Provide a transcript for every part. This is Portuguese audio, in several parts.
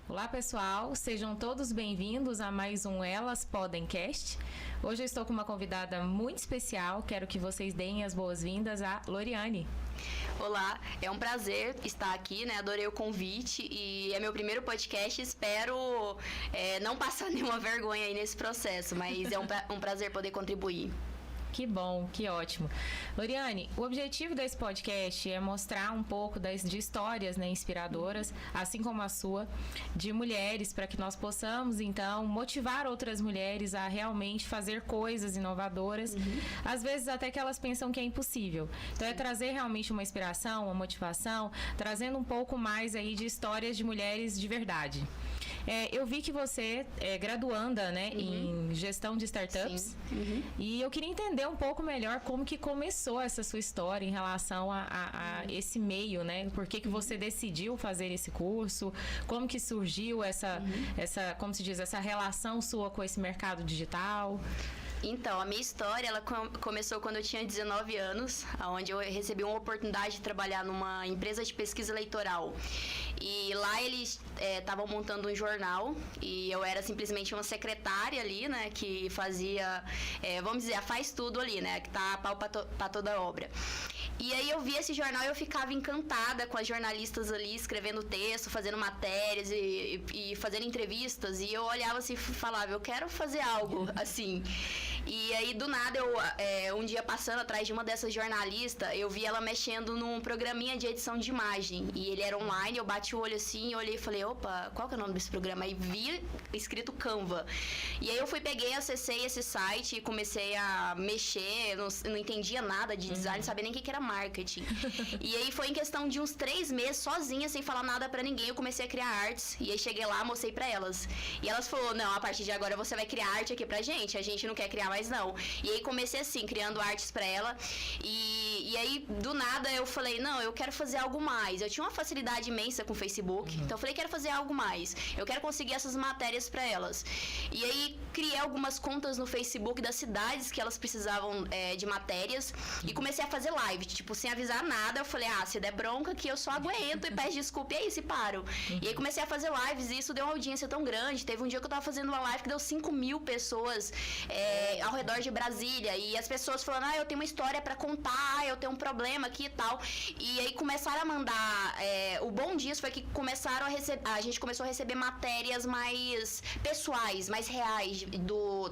Olá pessoal, sejam todos bem-vindos a mais um Elas Podencast. Hoje eu estou com uma convidada muito especial, quero que vocês deem as boas-vindas a Loriane. Olá, é um prazer estar aqui, né? Adorei o convite e é meu primeiro podcast. Espero não passar nenhuma vergonha aí nesse processo, mas é um prazer poder contribuir. Que bom, que ótimo. Loriane, o objetivo desse podcast é mostrar um pouco de histórias, né, inspiradoras, assim como a sua, de mulheres, para que nós possamos, então, motivar outras mulheres a realmente fazer coisas inovadoras, às vezes até que elas pensam que é impossível. Então, é trazer realmente uma inspiração, uma motivação, trazendo um pouco mais aí de histórias de mulheres de verdade. Eu vi que você é graduanda, né, em gestão de startups. E eu queria entender um pouco melhor como que começou essa sua história em relação a esse meio, né? Por que você decidiu fazer esse curso? Como que surgiu essa, como se diz, essa relação sua com esse mercado digital? Então, a minha história, ela começou quando eu tinha 19 anos, onde eu recebi uma oportunidade de trabalhar numa empresa de pesquisa eleitoral. E lá eles estavam montando um jornal e eu era simplesmente uma secretária ali, né, que fazia, vamos dizer, faz tudo ali, né, que tá a pau pra toda a obra. E aí eu via esse jornal e eu ficava encantada com as jornalistas ali escrevendo texto, fazendo matérias e fazendo entrevistas. E eu olhava assim e falava, eu quero fazer algo assim. E aí, do nada, um dia passando atrás de uma dessas jornalistas, eu vi ela mexendo num programinha de edição de imagem. E ele era online, eu bati o olho assim, olhei e falei, opa, qual que é o nome desse programa? Aí vi escrito Canva. E aí eu peguei, acessei esse site e comecei a mexer, não entendia nada de design, não sabia nem o que era marketing. E aí foi em questão de uns 3 meses, sozinha, sem falar nada pra ninguém, eu comecei a criar artes. E aí cheguei lá, mostrei pra elas. E elas falaram, não, a partir de agora você vai criar arte aqui pra gente, a gente não quer criar mais não. E aí comecei assim, criando artes pra ela. E aí, do nada, eu falei, não, eu quero fazer algo mais. Eu tinha uma facilidade imensa com o Facebook, então eu falei, quero fazer algo mais. Eu quero conseguir essas matérias pra elas. E aí, criei algumas contas no Facebook das cidades que elas precisavam de matérias e comecei a fazer live, tipo, sem avisar nada. Eu falei, se der bronca aqui, eu só aguento e peço desculpa, e é isso, e paro. E aí comecei a fazer lives e isso deu uma audiência tão grande. Teve um dia que eu tava fazendo uma live que deu 5.000 pessoas ao redor de Brasília, e as pessoas falando, eu tenho uma história pra contar, eu tenho um problema aqui e tal. E aí começaram a mandar, o bom disso foi que a gente começou a receber matérias mais pessoais, mais reais,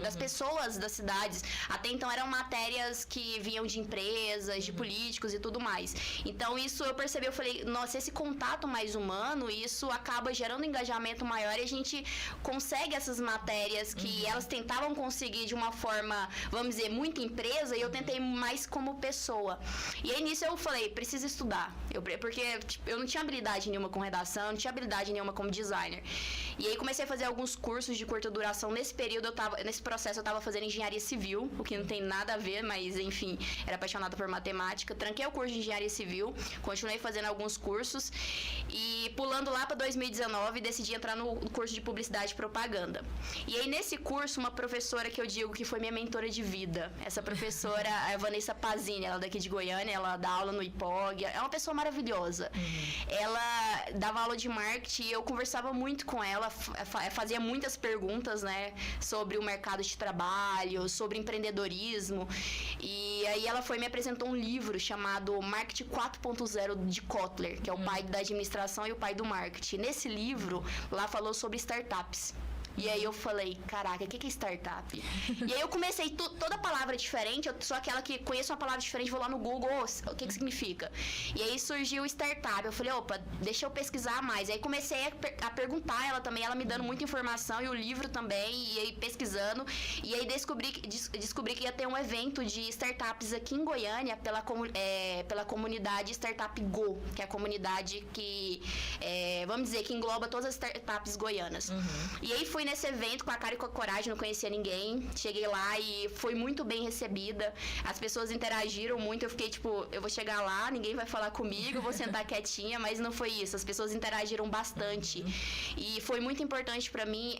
das pessoas das cidades. Até então eram matérias que vinham de empresas, de políticos e tudo mais. Então isso eu percebi, eu falei, nossa, esse contato mais humano, isso acaba gerando um engajamento maior e a gente consegue essas matérias que elas tentavam conseguir de uma forma, vamos dizer, muito empresa, e eu tentei mais como pessoa. E aí nisso eu falei, preciso estudar. Porque eu não tinha habilidade nenhuma com redação, não tinha habilidade nenhuma como designer. E aí comecei a fazer alguns cursos de curta duração. Nesse período, nesse processo, eu tava fazendo engenharia civil, o que não tem nada a ver, mas enfim, era apaixonada por matemática. Tranquei o curso de engenharia civil, continuei fazendo alguns cursos e pulando lá para 2019, decidi entrar no curso de publicidade e propaganda. E aí nesse curso, uma professora que eu digo que foi minha mentora de vida, essa professora, a Vanessa Pazini, ela é daqui de Goiânia, ela dá aula no IPOG, é uma pessoa maravilhosa. Ela dava aula de marketing e eu conversava muito com ela, fazia muitas perguntas, né, sobre o mercado de trabalho, sobre empreendedorismo. E aí ela me apresentou um livro chamado Marketing 4.0 de Kotler, que é o pai da administração e o pai do marketing. Nesse livro, lá falou sobre startups. E aí eu falei, caraca, o que é startup? E aí eu comecei, toda palavra diferente, eu sou aquela que conheço uma palavra diferente, vou lá no Google, o que significa? E aí surgiu startup, eu falei, opa, deixa eu pesquisar mais. E aí comecei a perguntar ela também, ela me dando muita informação, e o livro também, e aí pesquisando. E aí descobri que ia ter um evento de startups aqui em Goiânia, pela comunidade Startup Go, que é a comunidade que, vamos dizer, que engloba todas as startups goianas. E aí fui nesse evento com a cara e com a coragem, não conhecia ninguém. Cheguei lá e foi muito bem recebida. As pessoas interagiram muito. Eu fiquei tipo, eu vou chegar lá, ninguém vai falar comigo, eu vou sentar quietinha, mas não foi isso. As pessoas interagiram bastante. E foi muito importante pra mim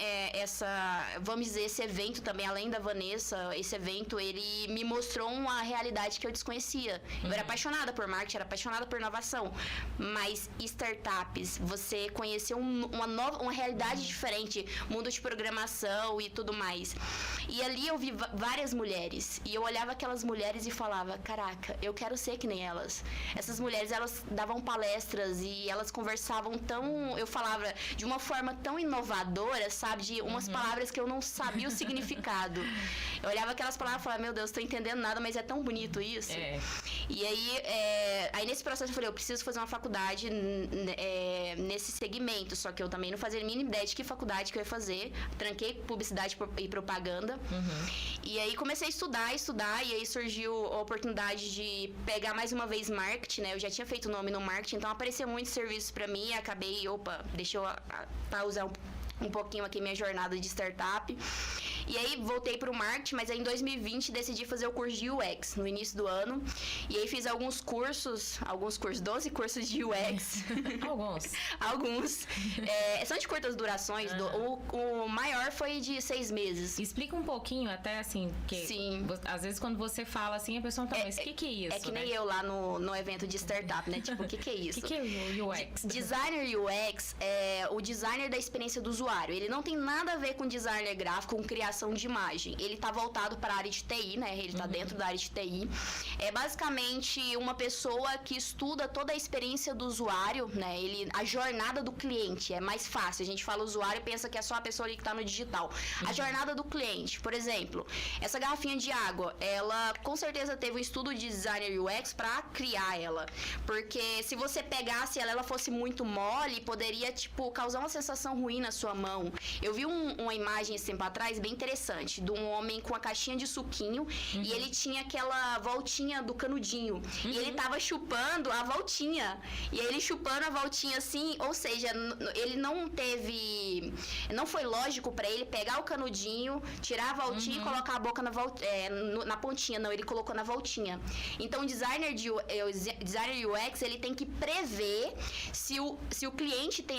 vamos dizer, esse evento também, além da Vanessa, esse evento, ele me mostrou uma realidade que eu desconhecia. Eu era apaixonada por marketing, era apaixonada por inovação, mas startups, você conheceu uma realidade diferente, mundo de programação e tudo mais. E ali eu vi várias mulheres, e eu olhava aquelas mulheres e falava, caraca, eu quero ser que nem elas. Essas mulheres, elas davam palestras e elas conversavam eu falava de uma forma tão inovadora, sabe, de umas palavras que eu não sabia o significado. Eu olhava aquelas palavras e falava, meu Deus, tô entendendo nada, mas é tão bonito isso. E aí nesse processo eu falei, eu preciso fazer uma faculdade nesse segmento, só que eu também não fazia a mínima ideia de que faculdade que eu ia fazer. Tranquei publicidade e propaganda. E aí comecei a estudar, e aí surgiu a oportunidade de pegar mais uma vez marketing, né? Eu já tinha feito nome no marketing, então apareceu muitos serviços pra mim, e acabei, deixa eu usar um pouquinho aqui minha jornada de startup. E aí voltei pro marketing, mas aí em 2020 decidi fazer o curso de UX no início do ano. E aí fiz alguns cursos, 12 cursos de UX. Alguns. São de curtas durações. O maior foi de 6 meses. Explica um pouquinho, até assim, que Sim. Às vezes quando você fala assim, a pessoa tá, mas o que é isso? É que nem eu lá no evento de startup, né? Tipo, o que é isso? O que é o UX? Designer UX é o designer da experiência do usuário. Ele não tem nada a ver com designer gráfico, com criação de imagem. Ele tá voltado para a área de TI, né? Ele tá dentro da área de TI. É basicamente uma pessoa que estuda toda a experiência do usuário, né? A jornada do cliente é mais fácil. A gente fala usuário e pensa que é só a pessoa ali que tá no digital. A jornada do cliente, por exemplo, essa garrafinha de água, ela com certeza teve um estudo de designer UX para criar ela. Porque se você pegasse ela fosse muito mole, poderia, tipo, causar uma sensação ruim na sua mão. Eu vi uma imagem esse tempo atrás, bem interessante, de um homem com a caixinha de suquinho e ele tinha aquela voltinha do canudinho. E ele tava chupando a voltinha. E aí ele chupando a voltinha assim, ou seja, ele não foi lógico pra ele pegar o canudinho, tirar a voltinha e colocar a boca na pontinha. Não, ele colocou na voltinha. Então o designer UX, ele tem que prever se o cliente tem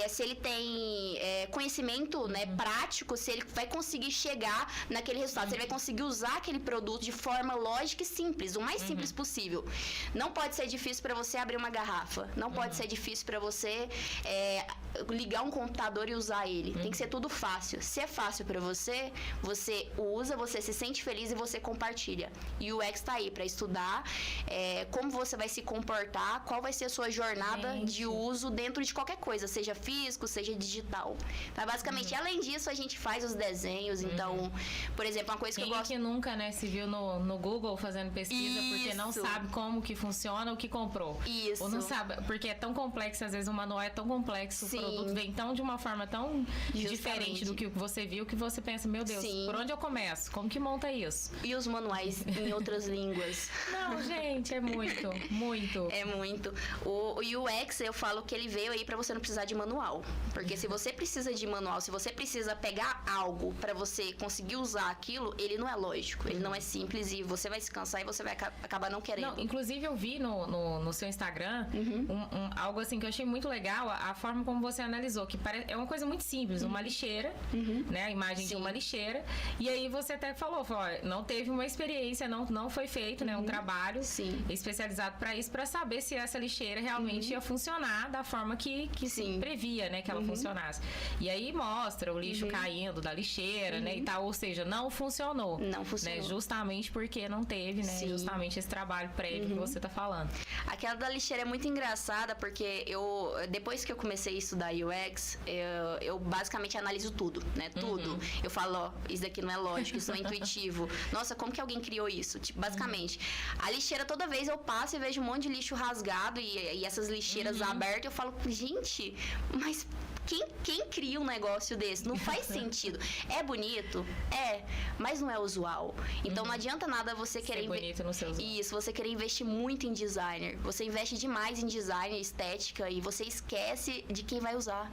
se ele tem conhecimento, né, prático, se ele vai conseguir chegar naquele resultado, se ele vai conseguir usar aquele produto de forma lógica e simples, o mais simples possível. Não pode ser difícil para você abrir uma garrafa, não pode ser difícil para você ligar um computador e usar ele. Tem que ser tudo fácil. Se é fácil para você, você usa, você se sente feliz e você compartilha. E o UX tá aí para estudar como você vai se comportar, qual vai ser a sua jornada de uso dentro de qualquer coisa, seja físico, seja digital. Então, basicamente, além disso, a gente faz os desenhos. Então, por exemplo, uma coisa que eu gosto... Quem nunca, né, se viu no Google fazendo pesquisa porque não sabe como que funciona o que comprou. Isso. Ou não sabe, porque é tão complexo, às vezes o manual é tão complexo, o produto vem tão de uma forma tão diferente do que você viu, que você pensa, meu Deus, por onde eu começo? Como que monta isso? E os manuais em outras línguas? Não, gente, é muito, muito. É muito. O UX, eu falo que ele veio aí pra você não precisar de manual. Porque se você precisa de manual, se você precisa pegar algo pra você conseguir usar aquilo, ele não é lógico, ele não é simples e você vai se cansar e você vai acabar não querendo. Não, inclusive eu vi no seu Instagram algo assim que eu achei muito legal, a forma como você analisou, que é uma coisa muito simples, uma lixeira, né, a imagem de uma lixeira, e aí você até falou, ó, não teve uma experiência, não foi feito, né, um trabalho especializado para isso, para saber se essa lixeira realmente ia funcionar da forma que se previa, né, que ela funcionasse. E aí mostra o lixo caindo da lixeira, né, e tal, ou seja, não funcionou. Não funcionou. Né, justamente porque não teve, né, justamente esse trabalho prévio que você tá falando. Aquela da lixeira é muito engraçada, porque depois que eu comecei a estudar UX, eu basicamente analiso tudo, né, tudo. Eu falo, ó, isso daqui não é lógico, isso não é intuitivo. Nossa, como que alguém criou isso? Tipo, basicamente, a lixeira, toda vez eu passo e vejo um monte de lixo rasgado e essas lixeiras abertas, eu falo, gente, mas Quem cria um negócio desse? Não faz sentido. É bonito? É, mas não é usual. Então não adianta nada você querer... bonito no seu usual. Isso, você querer investir muito em designer. Você investe demais em design, estética, e você esquece de quem vai usar.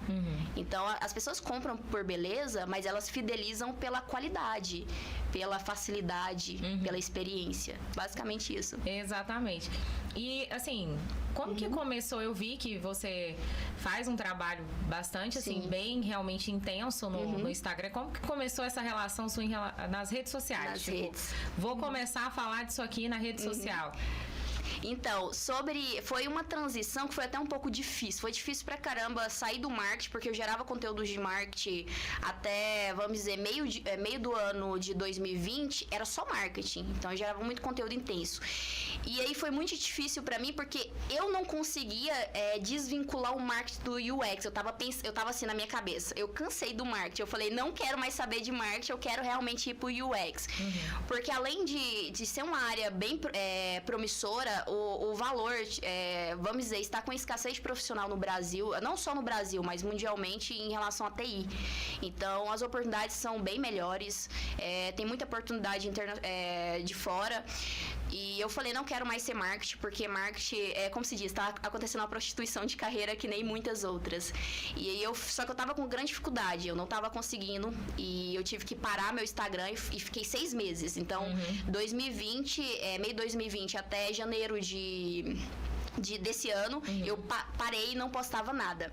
Então as pessoas compram por beleza, mas elas fidelizam pela qualidade, pela facilidade, pela experiência. Basicamente isso. Exatamente. E, assim, como que começou? Eu vi que você faz um trabalho bastante, assim, bem realmente intenso no Instagram. Como que começou essa relação sua nas redes sociais? Nas redes. Vou começar a falar disso aqui na rede social. Então, foi uma transição que foi até um pouco difícil. Foi difícil pra caramba sair do marketing, porque eu gerava conteúdos de marketing até, vamos dizer, meio do ano de 2020, era só marketing. Então, eu gerava muito conteúdo intenso. E aí foi muito difícil pra mim, porque eu não conseguia desvincular o marketing do UX. Eu tava assim na minha cabeça. Eu cansei do marketing. Eu falei, não quero mais saber de marketing, eu quero realmente ir pro UX. Porque além de ser uma área bem promissora, o valor, vamos dizer, está com escassez profissional no Brasil, não só no Brasil, mas mundialmente em relação à TI. Então, as oportunidades são bem melhores, tem muita oportunidade de fora. E eu falei, não quero mais ser marketing, porque marketing, como se diz, está acontecendo uma prostituição de carreira que nem muitas outras. E aí só que eu tava com grande dificuldade, eu não tava conseguindo, e eu tive que parar meu Instagram e fiquei 6 meses. Então, 2020, meio 2020 até janeiro desse ano, eu parei e não postava nada.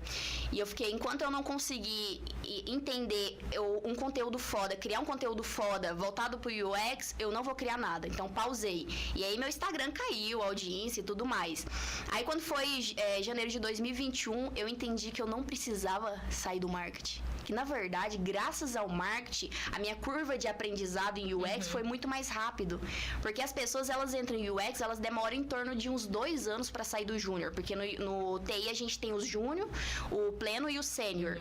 E eu fiquei, enquanto eu não consegui entender um conteúdo foda, criar um conteúdo foda voltado pro UX, eu não vou criar nada. Então, pausei. E aí, meu Instagram caiu, a audiência e tudo mais. Aí, quando foi janeiro de 2021, eu entendi que eu não precisava sair do marketing. Que, na verdade, graças ao marketing, a minha curva de aprendizado em UX foi muito mais rápido. Porque as pessoas, elas entram em UX, elas demoram em torno de uns 2 anos para sair do júnior. Porque no TI a gente tem os júnior, o pleno e o sênior.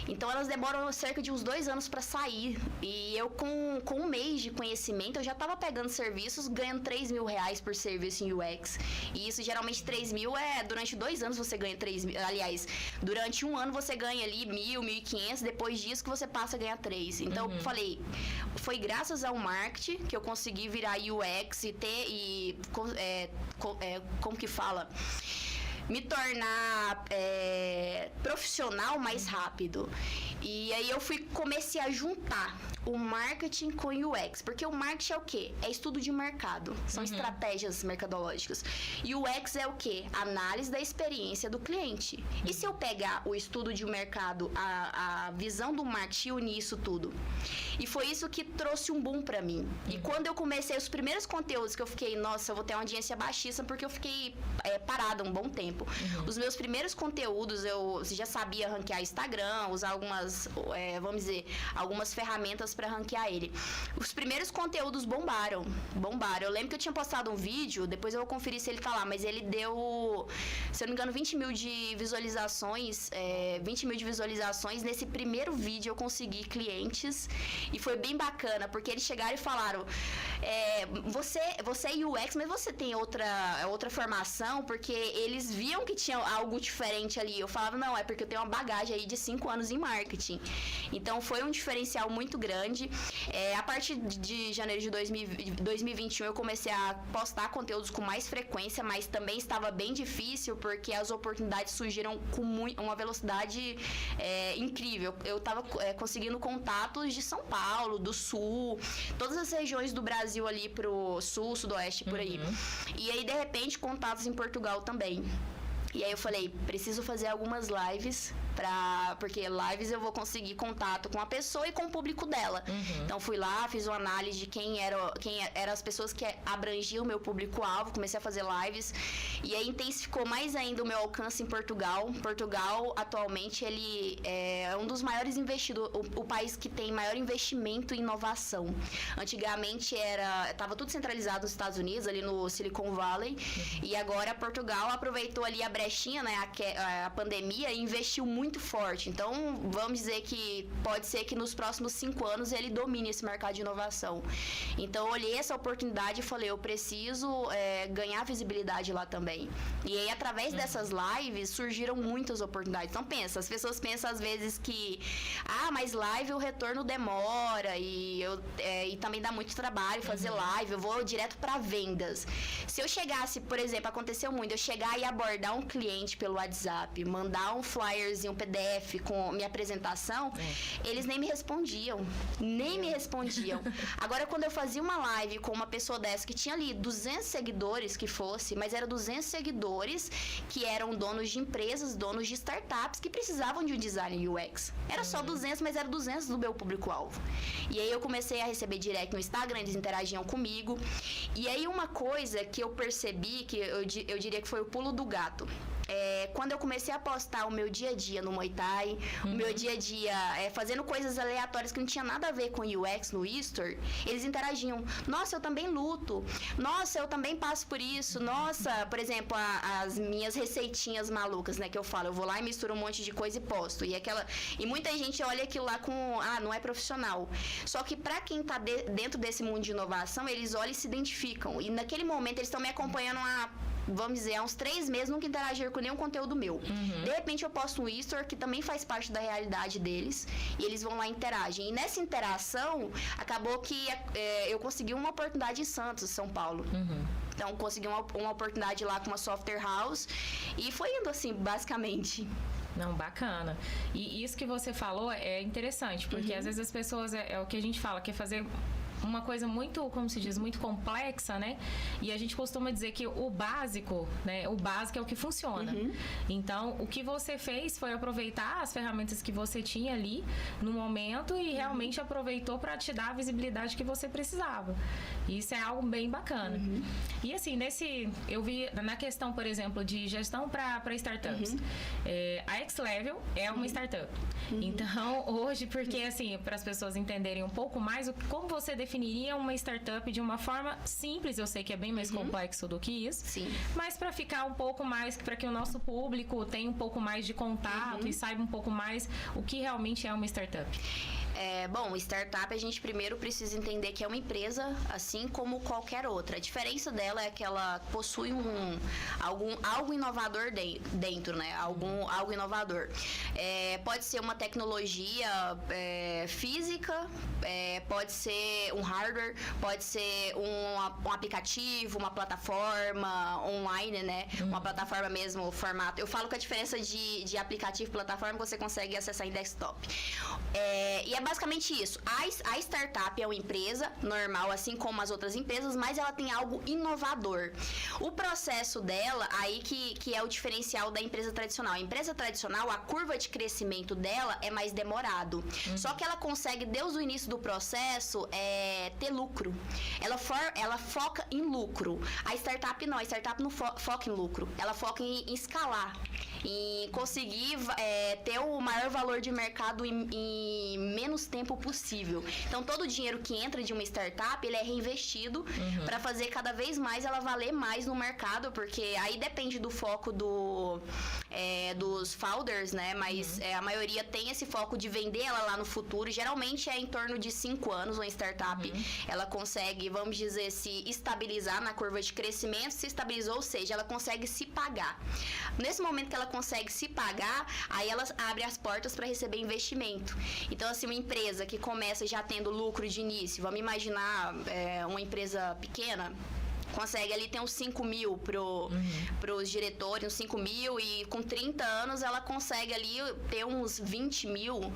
Então, elas demoram cerca de uns 2 anos para sair. E eu, com um mês de conhecimento, eu já estava pegando serviços, ganhando R$3.000 por serviço em UX. E isso, geralmente, 3 mil durante 2 anos você ganha 3 mil. Aliás, durante 1 ano você ganha ali 1.000, 1.500, depois disso que você passa a ganhar 3. Então, eu falei, foi graças ao marketing que eu consegui virar UX como que fala? Me tornar profissional mais rápido. E aí eu comecei a juntar o marketing com o UX. Porque o marketing é o quê? É estudo de mercado. São estratégias mercadológicas. E o UX é o quê? Análise da experiência do cliente. E se eu pegar o estudo de mercado, a visão do marketing e unir isso tudo? E foi isso que trouxe um boom pra mim. E quando eu comecei os primeiros conteúdos que eu fiquei, nossa, eu vou ter uma audiência baixíssima, porque eu fiquei parada um bom tempo. Os meus primeiros conteúdos, eu já sabia ranquear Instagram, usar algumas, vamos dizer, algumas ferramentas pra ranquear ele. Os primeiros conteúdos bombaram. Eu lembro que eu tinha postado um vídeo, depois eu vou conferir se ele tá lá, mas ele deu, se eu não me engano, 20 mil de visualizações. 20 mil de visualizações. Nesse primeiro vídeo eu consegui clientes e foi bem bacana, porque eles chegaram e falaram, você é UX, mas você tem outra formação, porque eles viam que tinha algo diferente ali. Eu falava, não, é porque eu tenho uma bagagem aí de 5 anos em marketing. Então, foi um diferencial muito grande. A partir de janeiro de 2021, eu comecei a postar conteúdos com mais frequência, mas também estava bem difícil, porque as oportunidades surgiram com uma velocidade incrível. Eu estava conseguindo contatos de São Paulo, do Sul, todas as regiões do Brasil ali pro Sul, Sudoeste, por aí. E aí, de repente, contatos em Portugal também. E aí eu falei, preciso fazer algumas lives, porque lives eu vou conseguir contato com a pessoa e com o público dela. Então fui lá, fiz uma análise de quem eram as pessoas que abrangiam o meu público-alvo, comecei a fazer lives. E aí intensificou mais ainda o meu alcance em Portugal. Portugal, atualmente, ele é um dos maiores o país que tem maior investimento em inovação. Antigamente estava tudo centralizado nos Estados Unidos, ali no Silicon Valley. E agora Portugal aproveitou ali a brechinha, né, a pandemia, e investiu muito muito forte. Então, vamos dizer que pode ser que nos próximos 5 anos ele domine esse mercado de inovação. Então, eu olhei essa oportunidade e falei, eu preciso ganhar visibilidade lá também. E aí, através dessas lives, surgiram muitas oportunidades. Então, pensa, as pessoas pensam às vezes que, mas live o retorno demora e também dá muito trabalho fazer live, eu vou direto para vendas. Se eu chegasse, por exemplo, aconteceu muito, eu chegar e abordar um cliente pelo WhatsApp, mandar um flyerzinho, um PDF com minha apresentação, eles nem me respondiam. Agora, quando eu fazia uma live com uma pessoa dessa que tinha ali 200 seguidores que fosse, mas eram 200 seguidores que eram donos de empresas, donos de startups que precisavam de um design UX. Era só 200, mas era 200 do meu público-alvo. E aí eu comecei a receber direct no Instagram, eles interagiam comigo. E aí uma coisa que eu percebi, que eu diria que foi o pulo do gato, quando eu comecei a postar o meu dia a dia no Muay Thai, o meu dia a dia fazendo coisas aleatórias que não tinha nada a ver com UX no eStore, eles interagiam. Nossa, eu também luto. Nossa, eu também passo por isso. Nossa, por exemplo, as minhas receitinhas malucas, né, que eu falo, eu vou lá e misturo um monte de coisa e posto. E muita gente olha aquilo lá com, não é profissional. Só que pra quem tá dentro desse mundo de inovação, eles olham e se identificam. E naquele momento eles estão me acompanhando vamos dizer, há uns 3 meses, nunca interagiram com nenhum conteúdo meu. De repente eu posto um eStore que também faz parte da realidade deles e eles vão lá e interagem. E nessa interação, acabou que eu consegui uma oportunidade em Santos, São Paulo. Então, consegui uma oportunidade lá com uma software house e foi indo assim, basicamente. Não, bacana. E isso que você falou é interessante, porque às vezes as pessoas, é o que a gente fala, quer fazer uma coisa muito, como se diz, muito complexa, né? E a gente costuma dizer que o básico, né? O básico é o que funciona. Então, o que você fez foi aproveitar as ferramentas que você tinha ali no momento e realmente aproveitou para te dar a visibilidade que você precisava. E isso é algo bem bacana. E assim, eu vi na questão, por exemplo, de gestão para startups. A X-Level é uma startup. Então, hoje, porque assim, para as pessoas entenderem um pouco mais, como você definiria uma startup de uma forma simples, eu sei que é bem mais complexo do que isso, Sim. mas para ficar um pouco mais, para que o nosso público tenha um pouco mais de contato e saiba um pouco mais o que realmente é uma startup. Bom, startup a gente primeiro precisa entender que é uma empresa assim como qualquer outra. A diferença dela é que ela possui algo inovador dentro, né? Algo inovador. Pode ser uma tecnologia física, pode ser um hardware, pode ser um aplicativo, uma plataforma online, né? Uma plataforma mesmo, formato. Eu falo que a diferença de aplicativo e plataforma você consegue acessar em desktop. E é basicamente isso. A startup é uma empresa normal, assim como as outras empresas, mas ela tem algo inovador. O processo dela, aí que é o diferencial da empresa tradicional. A empresa tradicional, a curva de crescimento dela é mais demorado. Só que ela consegue, desde o início do processo, ter lucro. Ela foca em lucro. A startup não. A startup não foca em lucro. Ela foca em escalar. Em conseguir ter o maior valor de mercado em menos tempo possível. Então, todo o dinheiro que entra de uma startup, ele é reinvestido para fazer cada vez mais ela valer mais no mercado, porque aí depende do foco dos founders, né? Mas a maioria tem esse foco de vender ela lá no futuro. Geralmente é em torno de 5 anos uma startup. Ela consegue, vamos dizer, se estabilizar na curva de crescimento, se estabilizou, ou seja, ela consegue se pagar. Nesse momento que ela consegue se pagar, aí ela abre as portas para receber investimento. Então, assim, uma empresa que começa já tendo lucro de início, vamos imaginar uma empresa pequena, consegue ali ter uns 5 mil pros diretores, uns 5 mil, e com 30 anos ela consegue ali ter uns 20 mil.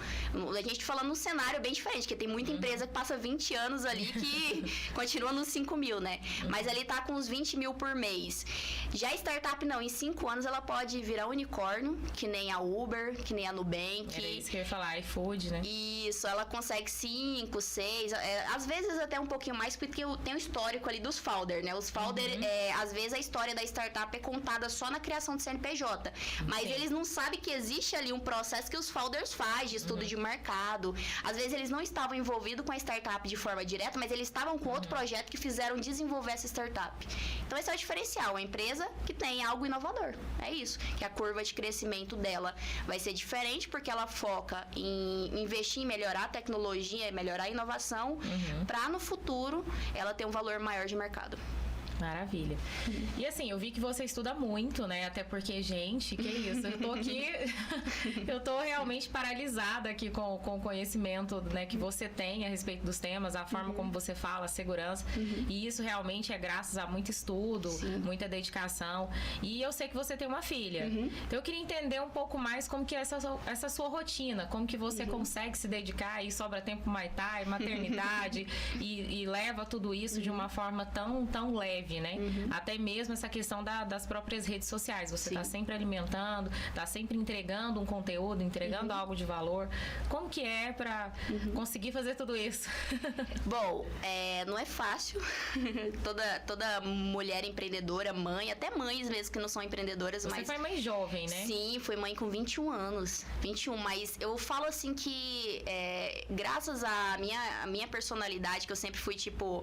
A gente falando num cenário bem diferente, porque tem muita empresa que passa 20 anos ali que continua nos 5 mil, né? Mas ali tá com uns 20 mil por mês. Já a startup não, em 5 anos ela pode virar unicórnio, que nem a Uber, que nem a Nubank. Era isso que eu ia falar, iFood, né? Isso, ela consegue 5, 6, às vezes até um pouquinho mais, porque tem um histórico ali dos founders, né? Os founders, às vezes a história da startup é contada só na criação de CNPJ, mas eles não sabem que existe ali um processo que os founders fazem de estudo de mercado. Às vezes eles não estavam envolvidos com a startup de forma direta, mas eles estavam com outro projeto que fizeram desenvolver essa startup. Então esse é o diferencial, uma empresa que tem algo inovador. É isso, que a curva de crescimento dela vai ser diferente porque ela foca em investir em melhorar a tecnologia, melhorar a inovação, para no futuro ela ter um valor maior de mercado. Maravilha. E assim, eu vi que você estuda muito, né? Até porque, gente, que isso? Eu tô aqui, eu tô realmente paralisada aqui com o conhecimento, né, que você tem a respeito dos temas, a forma como você fala, a segurança. E isso realmente é graças a muito estudo, muita dedicação. E eu sei que você tem uma filha. Então eu queria entender um pouco mais como que é essa sua rotina, como que você consegue se dedicar e sobra tempo Muay Thai, maternidade e leva tudo isso de uma forma tão leve, né? Até mesmo essa questão das próprias redes sociais. Você está sempre alimentando, está sempre entregando um conteúdo, entregando algo de valor. Como que é para conseguir fazer tudo isso? Bom, não é fácil. Toda mulher empreendedora, mãe, até mães mesmo que não são empreendedoras, Você foi mãe jovem, né? Sim, fui mãe com 21 anos. 21, mas eu falo assim que graças à minha personalidade, que eu sempre fui tipo,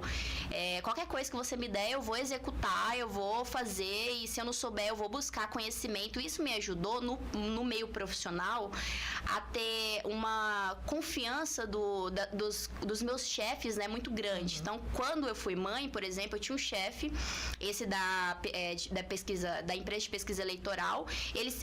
qualquer coisa que você me der, eu vou executar, eu vou fazer, e se eu não souber, eu vou buscar conhecimento. Isso me ajudou no meio profissional a ter uma confiança dos meus chefes, né, muito grande. Então, quando eu fui mãe, por exemplo, eu tinha um chefe, esse da pesquisa, da empresa de pesquisa eleitoral.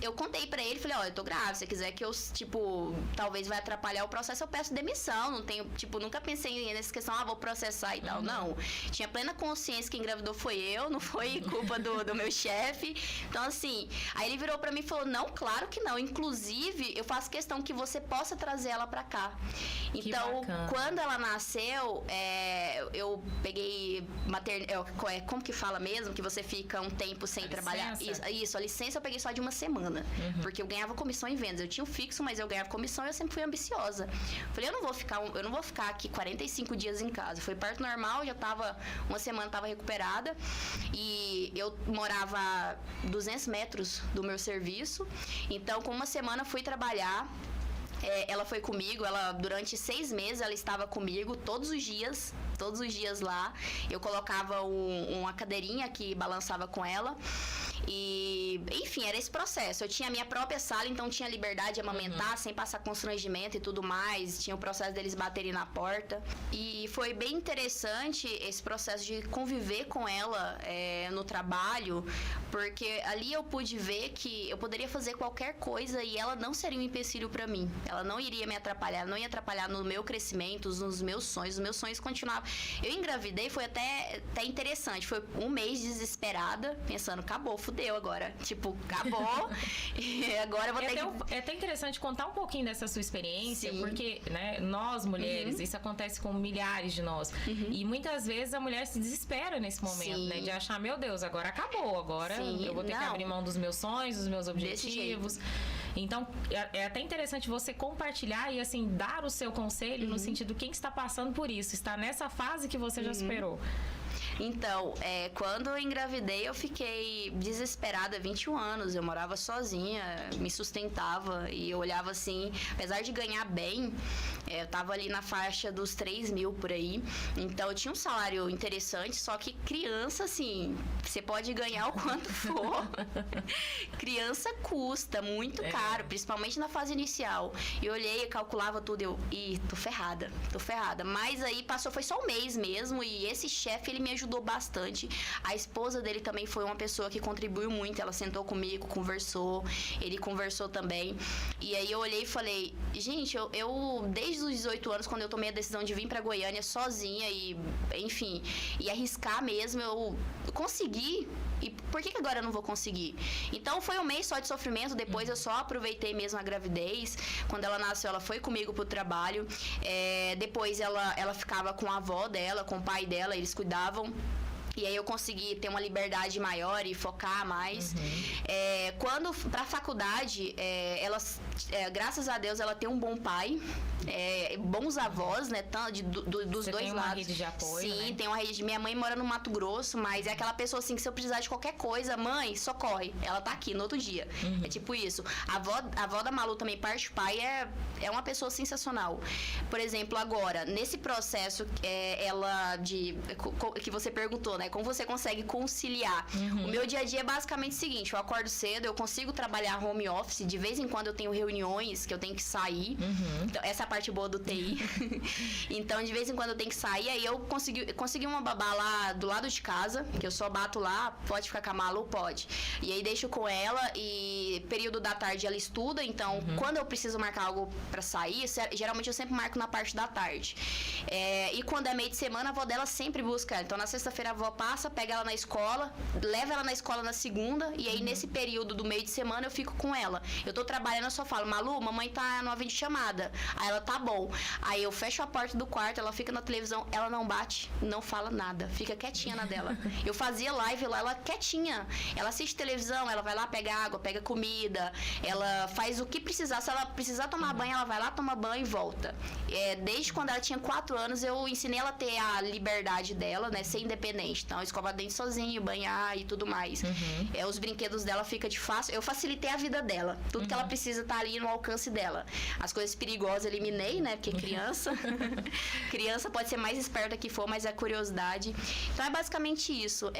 Eu contei pra ele, falei, eu tô grávida, se você quiser que eu, tipo, talvez vai atrapalhar o processo, eu peço demissão. Não tenho, tipo, nunca pensei nessa questão, vou processar e tal. Não. Tinha plena consciência que engravidou foi eu, não foi culpa do meu chefe. Então, assim, aí ele virou pra mim e falou, não, claro que não. Inclusive, eu faço questão que você possa trazer ela pra cá. Então, quando ela nasceu, eu peguei como que fala mesmo? Que você fica um tempo sem trabalhar. Isso, a licença eu peguei só de uma semana. Porque eu ganhava comissão em vendas. Eu tinha um fixo, mas eu ganhava comissão e eu sempre fui ambiciosa. Falei, eu não vou ficar aqui 45 dias em casa. Foi parto normal, já tava, uma semana tava recuperada. E eu morava a 200 metros do meu serviço. Então, com uma semana, fui trabalhar. Ela foi comigo, durante 6 meses ela estava comigo todos os dias lá. Eu colocava uma cadeirinha que balançava com ela. E, enfim, era esse processo. Eu tinha a minha própria sala, então tinha liberdade de amamentar, sem passar constrangimento e tudo mais. Tinha o processo deles baterem na porta. E foi bem interessante esse processo de conviver com ela no trabalho, porque ali eu pude ver que eu poderia fazer qualquer coisa e ela não seria um empecilho para mim. Ela não iria me atrapalhar, não ia atrapalhar no meu crescimento, nos meus sonhos. Os meus sonhos continuavam. Eu engravidei, foi até interessante. Foi um mês desesperada, pensando, acabou, fudeu agora. Tipo, acabou. E agora eu vou ter que... É até interessante contar um pouquinho dessa sua experiência, porque, né, nós mulheres, isso acontece com milhares de nós. E muitas vezes a mulher se desespera nesse momento, né? De achar, meu Deus, agora acabou, agora eu vou ter que abrir mão dos meus sonhos, dos meus objetivos. Então, é até interessante você compartilhar e, assim, dar o seu conselho no sentido de quem está passando por isso, está nessa fase que você já superou. Então, quando eu engravidei, eu fiquei desesperada, 21 anos. Eu morava sozinha, me sustentava e eu olhava assim, apesar de ganhar bem, eu tava ali na faixa dos 3 mil por aí. Então, eu tinha um salário interessante, só que criança, assim, você pode ganhar o quanto for. Criança custa muito caro, principalmente na fase inicial. Eu olhei, calculava tudo, tô ferrada. Mas aí foi só um mês mesmo e esse chefe, ele me ajudou bastante. A esposa dele também foi uma pessoa que contribuiu muito. Ela sentou comigo, conversou. Ele conversou também. E aí eu olhei e falei, gente, eu desde os 18 anos, quando eu tomei a decisão de vir pra Goiânia sozinha e, enfim, e arriscar mesmo, eu consegui. E por que agora eu não vou conseguir? Então foi um mês só de sofrimento. Depois eu só aproveitei mesmo a gravidez. Quando ela nasceu, ela foi comigo pro trabalho. Depois ela ficava com a avó dela, com o pai dela, eles cuidavam. E aí eu consegui ter uma liberdade maior e focar mais. Quando pra faculdade, graças a Deus, ela tem um bom pai, bons avós, né? Dos Você dois tem uma lados. rede de apoio, Sim, né? tem uma rede. Minha mãe mora no Mato Grosso, mas é aquela pessoa assim que se eu precisar de qualquer coisa, mãe, socorre. Ela tá aqui no outro dia. É tipo isso. A avó da Malu também, parte pai, é uma pessoa sensacional. Por exemplo, agora, nesse processo que você perguntou, né? Como você consegue conciliar? O meu dia a dia é basicamente o seguinte: eu acordo cedo, eu consigo trabalhar home office, de vez em quando eu tenho reuniões que eu tenho que sair. Então, essa é a parte boa do TI. Então, de vez em quando eu tenho que sair, aí eu consegui uma babá lá do lado de casa, que eu só bato lá, pode ficar com a Malu? Pode. E aí deixo com ela, e período da tarde ela estuda, então quando eu preciso marcar algo pra sair, geralmente eu sempre marco na parte da tarde. E quando é meio de semana, a avó dela sempre busca ela. Então, na sexta-feira a avó passa, pega ela na escola, leva ela na escola na segunda, e aí nesse período do meio de semana eu fico com ela. Eu tô trabalhando, eu só falo: Malu, mamãe tá numa videochamada. Aí ela: tá bom. Aí eu fecho a porta do quarto, ela fica na televisão, ela não bate, não fala nada, fica quietinha na dela. Eu fazia live lá, ela quietinha. Ela assiste televisão, ela vai lá, pega água, pega comida, ela faz o que precisar. Se ela precisar tomar banho, ela vai lá, toma banho e volta. Desde quando ela tinha 4 anos, eu ensinei ela a ter a liberdade dela, né? Ser independente. Então, escovar dente sozinho, banhar e tudo mais. Os brinquedos dela fica de fácil. Eu facilitei a vida dela. Tudo que ela precisa tá ali no alcance dela. As coisas perigosas eliminei, né? Porque criança... criança pode ser mais esperta que for, mas é curiosidade. Então, é basicamente isso.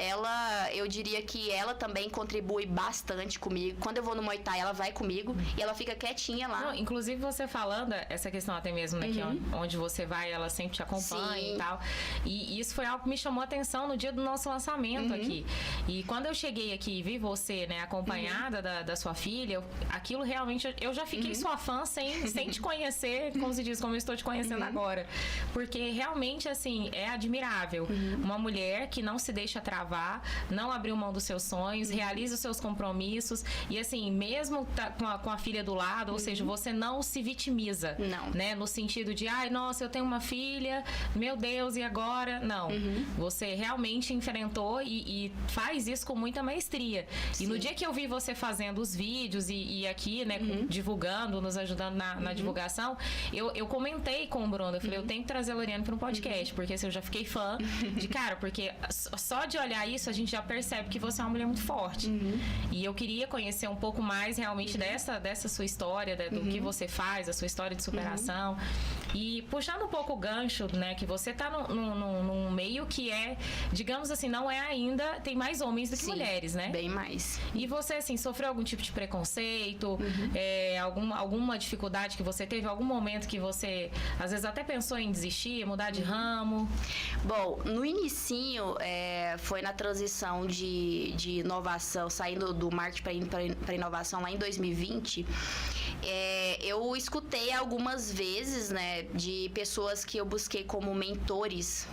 Eu diria que ela também contribui bastante comigo. Quando eu vou no Muay Thai, ela vai comigo e ela fica quietinha lá. Não, inclusive, você falando essa questão até mesmo, né? Que onde você vai, ela sempre te acompanha. Sim. E tal. E isso foi algo que me chamou a atenção no dia do nosso lançamento aqui. E quando eu cheguei aqui e vi você, né, acompanhada da sua filha, aquilo realmente, eu já fiquei sua fã sem te conhecer, como se diz, como eu estou te conhecendo agora. Porque realmente, assim, é admirável. Uma mulher que não se deixa travar, não abriu mão dos seus sonhos, realiza os seus compromissos. E assim, mesmo com a filha do lado, ou seja, você não se vitimiza. Não. Né? No sentido de, ai, nossa, eu tenho uma filha, meu Deus, e agora? Não. Você realmente enfrentou e faz isso com muita maestria. Sim. E no dia que eu vi você fazendo os vídeos e aqui, né, divulgando, nos ajudando na divulgação, eu comentei com o Bruno, eu falei, eu tenho que trazer a Loriane para um podcast, porque assim, eu já fiquei fã de cara, porque só de olhar isso, a gente já percebe que você é uma mulher muito forte. E eu queria conhecer um pouco mais realmente dessa sua história, do que você faz, a sua história de superação. E puxando um pouco o gancho, né, que você tá num meio que digamos assim, não é ainda, tem mais homens do que mulheres, né? Bem mais. E você, assim, sofreu algum tipo de preconceito, alguma dificuldade que você teve, algum momento que você, às vezes, até pensou em desistir, mudar de ramo? Bom, no inicinho, foi na transição de inovação, saindo do marketing para inovação lá em 2020, eu escutei algumas vezes, né, de pessoas que eu busquei como mentores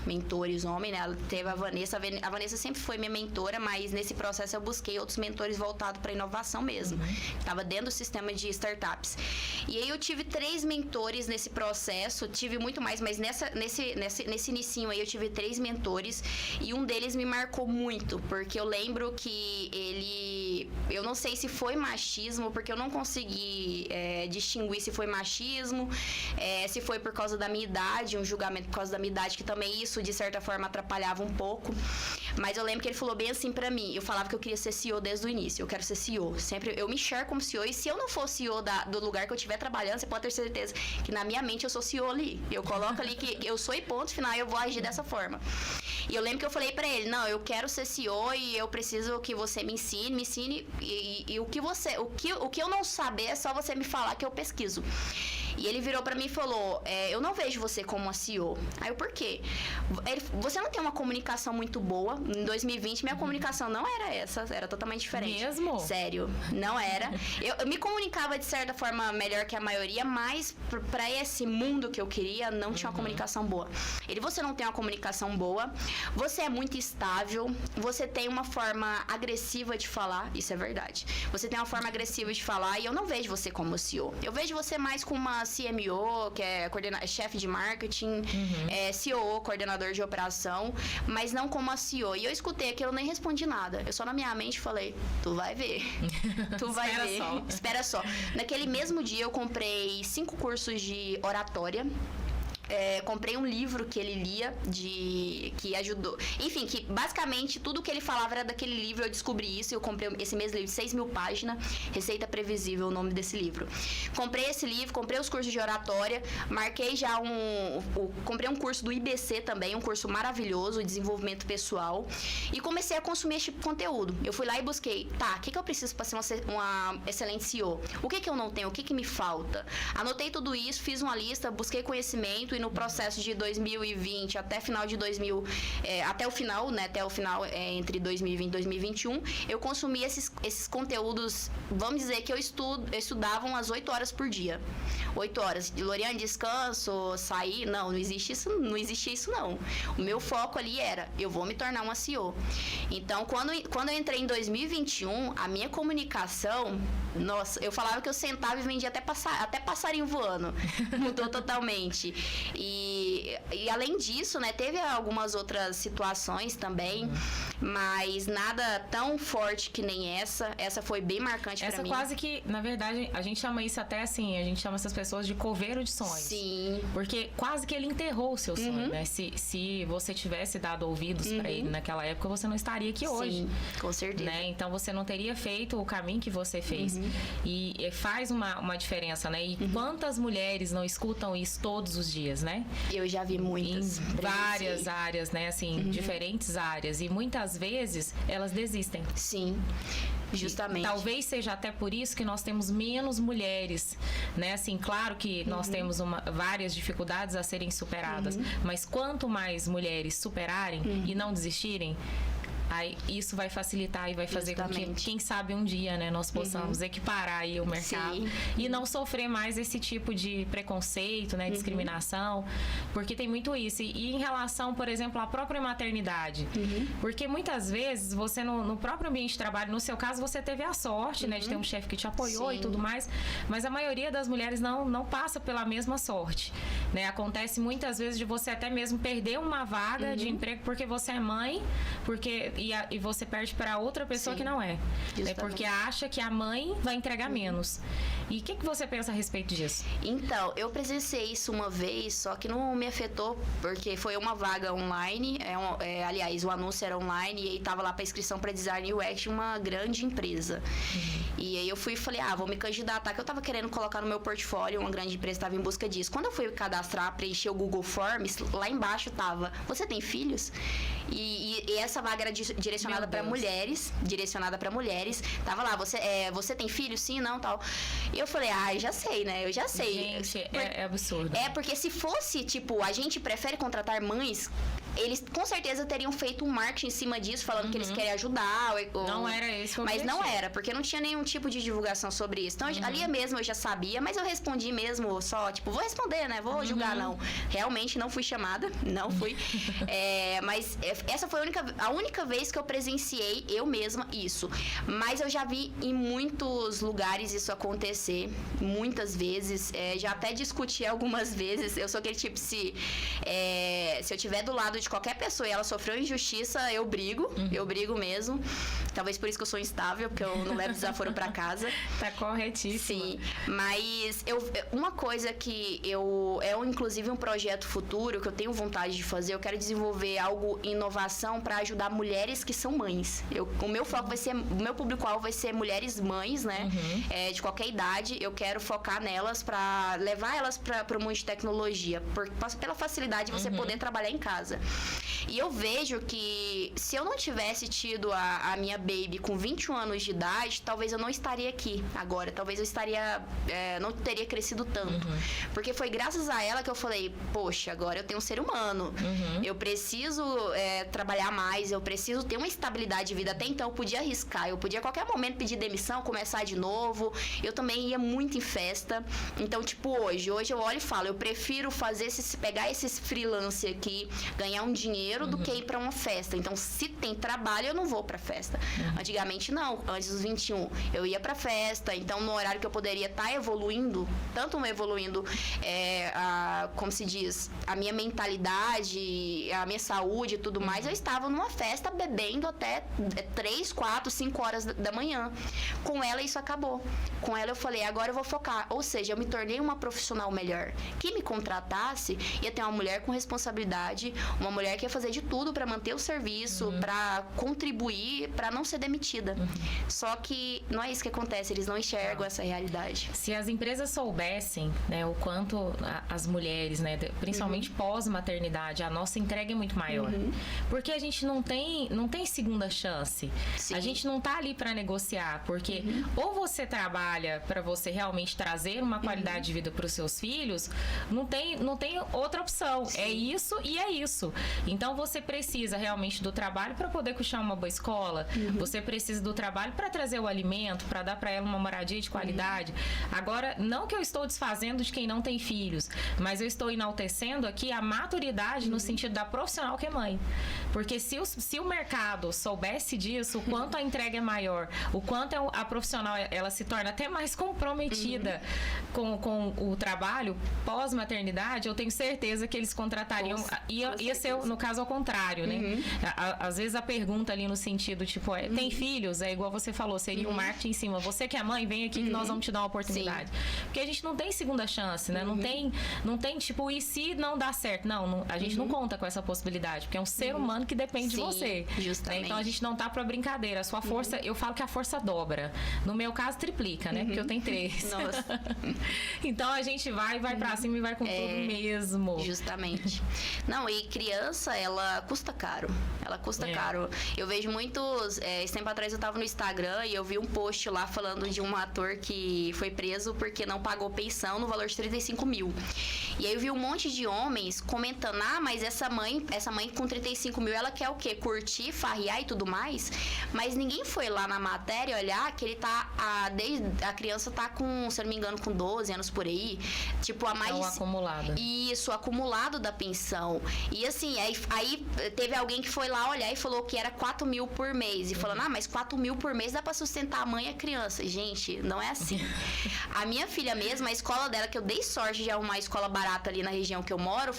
homem, né? Teve a Vanessa sempre foi minha mentora, mas nesse processo eu busquei outros mentores voltados para inovação mesmo. Estava dentro do sistema de startups. E aí eu tive 3 mentores nesse processo, tive muito mais, mas nesse inicinho aí eu tive 3 mentores e um deles me marcou muito, porque eu lembro que eu não sei se foi machismo, porque eu não consegui distinguir se foi machismo, se foi por causa da minha idade, um julgamento por causa da minha idade, que também isso de certa forma atrapalhava um pouco, mas eu lembro que ele falou bem assim pra mim, eu falava que eu queria ser CEO desde o início, eu quero ser CEO, sempre eu me enxergo como CEO, e se eu não for CEO do lugar que eu estiver trabalhando, você pode ter certeza que na minha mente eu sou CEO ali, eu coloco ali que eu sou e ponto final, eu vou agir dessa forma. E eu lembro que eu falei pra ele, não, eu quero ser CEO e eu preciso que você me ensine e o que eu não saber é só você me falar que eu pesquiso. E ele virou pra mim e falou, eu não vejo você como uma CEO. Aí eu, por quê? Você não tem uma comunicação muito boa. Em 2020, minha comunicação não era essa, era totalmente diferente. Mesmo? Sério, não era. Eu me comunicava de certa forma melhor que a maioria, mas pra esse mundo que eu queria, não tinha uma comunicação boa. Você não tem uma comunicação boa, você é muito estável, você tem uma forma agressiva de falar, isso é verdade. Você tem uma forma agressiva de falar e eu não vejo você como CEO. Eu vejo você mais com umas CMO, que é chefe de marketing, COO, coordenador de operação, mas não como a CEO. E eu escutei aquilo, eu nem respondi nada. Eu só na minha mente falei, tu vai ver. Tu vai ver. Espera só. Naquele mesmo dia eu comprei 5 cursos de oratória. Comprei um livro que ele lia, que ajudou. Enfim, que basicamente tudo que ele falava era daquele livro. Eu descobri isso. Eu comprei esse mesmo livro, 6.000 páginas. Receita Previsível, o nome desse livro. Comprei esse livro, comprei os cursos de oratória. Marquei já comprei um curso do IBC também, um curso maravilhoso, desenvolvimento pessoal. E comecei a consumir esse tipo de conteúdo. Eu fui lá e busquei, o que eu preciso para ser uma excelente CEO? O que eu não tenho? O que me falta? Anotei tudo isso, fiz uma lista, busquei conhecimento. E no processo de 2020 até final de até o final, né? Até o final entre 2020 e 2021, eu consumi esses conteúdos, vamos dizer que eu estudava umas 8 horas por dia. 8 horas. Loriane, descanso, sair. Não existia isso não. O meu foco ali era, eu vou me tornar uma CEO. Então, quando eu entrei em 2021, a minha comunicação, nossa, eu falava que eu sentava e vendia até passarinho voando. Mudou totalmente. E além disso, né, teve algumas outras situações também, mas nada tão forte que nem essa. Essa foi bem marcante pra mim. Essa quase que, na verdade, a gente chama isso até assim, a gente chama essas pessoas de coveiro de sonhos. Sim. Porque quase que ele enterrou o seu sonho, né? Se você tivesse dado ouvidos pra ele naquela época, você não estaria aqui hoje. Sim, com certeza. Né? Então, você não teria feito o caminho que você fez. E faz uma diferença, né? E quantas mulheres não escutam isso todos os dias, né? Eu já vi muitas. Em várias áreas, né? Assim, diferentes áreas. E muitas vezes elas desistem. Sim, justamente. E talvez seja até por isso que nós temos menos mulheres, né? Assim, claro que nós temos várias dificuldades a serem superadas. Mas quanto mais mulheres superarem e não desistirem, aí isso vai facilitar e vai fazer com que, quem sabe um dia, né, nós possamos equiparar aí o mercado e não sofrer mais esse tipo de preconceito, né, discriminação, porque tem muito isso. E em relação, por exemplo, à própria maternidade, porque muitas vezes você no próprio ambiente de trabalho, no seu caso, você teve a sorte, né, de ter um chefe que te apoiou e tudo mais, mas a maioria das mulheres não passa pela mesma sorte, né? Acontece muitas vezes de você até mesmo perder uma vaga de emprego porque você é mãe, e você perde para outra pessoa que não é. Porque acha que a mãe vai entregar menos. E o que você pensa a respeito disso? Então, eu presenciei isso uma vez, só que não me afetou, porque foi uma vaga online, aliás, o anúncio era online, e aí tava lá para inscrição para design UX de uma grande empresa. E aí eu fui e falei, vou me candidatar, que eu tava querendo colocar no meu portfólio, uma grande empresa estava em busca disso. Quando eu fui cadastrar, preencher o Google Forms, lá embaixo tava, você tem filhos? E essa vaga era direcionada para mulheres, tava lá, você tem filho? Sim, não, tal. E eu falei, já sei, né? Eu já sei. Gente, é absurdo. Porque se fosse, tipo, a gente prefere contratar mães, eles com certeza teriam feito um marketing em cima disso, falando que eles querem ajudar. Não era esse o objetivo. Mas não era, porque não tinha nenhum tipo de divulgação sobre isso. Então, ali mesmo eu já sabia, mas eu respondi mesmo só, tipo, vou responder, né? Vou julgar, não. Realmente não fui chamada, não fui. Mas essa foi a única vez que eu presenciei eu mesma isso. Mas eu já vi em muitos lugares isso acontecer, muitas vezes. Já até discuti algumas vezes. Eu sou aquele tipo, se eu estiver do lado de qualquer pessoa e ela sofreu injustiça, eu brigo. Eu brigo mesmo. Talvez por isso que eu sou instável, porque eu não levo desaforo pra casa. Tá corretíssimo. Sim, mas uma coisa que inclusive um projeto futuro que eu tenho vontade de fazer, eu quero desenvolver algo inovação para ajudar mulheres que são mães. O meu foco vai ser, o meu público-alvo vai ser mulheres mães, né? De qualquer idade. Eu quero focar nelas para levar elas para o mundo de tecnologia, pela facilidade de você poder trabalhar em casa. E eu vejo que se eu não tivesse tido a minha baby com 21 anos de idade, talvez eu não estaria aqui agora. Talvez eu não teria crescido tanto. Porque foi graças a ela que eu falei, poxa, agora eu tenho um ser humano. Eu preciso trabalhar mais, eu preciso ter uma estabilidade de vida. Até então eu podia arriscar, eu podia a qualquer momento pedir demissão, começar de novo. Eu também ia muito em festa. Então, tipo, hoje eu olho e falo, eu prefiro pegar esses freelance aqui, ganhar um dinheiro do que ir pra uma festa. Então, se tem trabalho, eu não vou pra festa. Antigamente não, antes dos 21 eu ia pra festa, então no horário que eu poderia estar evoluindo, tanto evoluindo, como se diz, a minha mentalidade, a minha saúde e tudo mais, eu estava numa festa bebendo até 3, 4, 5 horas da manhã. Com ela isso acabou. Com ela eu falei, agora eu vou focar. Ou seja, eu me tornei uma profissional melhor. Quem me contratasse ia ter uma mulher com responsabilidade, uma mulher que ia fazer de tudo para manter o serviço, para contribuir, para não ser demitida. Só que não é isso que acontece, eles não enxergam essa realidade. Se as empresas soubessem, né, o quanto as mulheres, né, principalmente pós-maternidade, a nossa entrega é muito maior. Porque a gente não tem segunda chance. Sim. A gente não tá ali para negociar, porque ou você trabalha para você realmente trazer uma qualidade de vida para os seus filhos, não tem outra opção. Sim. É isso e é isso. Então você precisa realmente do trabalho para poder custear uma boa escola. Você precisa do trabalho para trazer o alimento, para dar para ela uma moradia de qualidade. Agora, não que eu estou desfazendo de quem não tem filhos, mas eu estou enaltecendo aqui a maturidade no sentido da profissional que é mãe. Porque se o mercado soubesse disso, o quanto a entrega é maior, o quanto a profissional ela se torna até mais comprometida com o trabalho pós-maternidade, eu tenho certeza que eles contratariam. Ia ser, no caso, ao contrário, né? Às vezes a pergunta ali no sentido, tipo, tem filhos? É igual você falou, seria um marketing em cima. Você que é mãe, vem aqui que nós vamos te dar uma oportunidade. Sim. Porque a gente não tem segunda chance, né? Não tem, tipo, e se não dá certo? Não, a gente não conta com essa possibilidade, porque é um ser humano que depende de você. Justamente. Então a gente não tá pra brincadeira. A sua força, eu falo que a força dobra. No meu caso, triplica, né? Porque eu tenho 3. Nossa. Então a gente vai pra cima e vai com tudo mesmo. Justamente. Não, e criança, ela custa caro. Ela custa caro. Eu vejo muitos... esse tempo atrás eu tava no Instagram e eu vi um post lá falando de um ator que foi preso porque não pagou pensão no valor de 35 mil. E aí eu vi um monte de homens comentando, mas essa mãe com 35 mil, ela quer o quê? Curtir, farrear e tudo mais? Mas ninguém foi lá na matéria olhar que ele tá... a criança tá com, se eu não me engano, com 12 anos por aí. Tipo, a mais... É o acumulado. Isso, o acumulado da pensão. E assim, aí teve alguém que foi lá olhar e falou que era 4 mil por mês. E falando, mas 4 mil por mês dá pra sustentar a mãe e a criança. Gente, não é assim. A minha filha mesmo, a escola dela, que eu dei sorte de arrumar a escola barata ali na região que eu moro,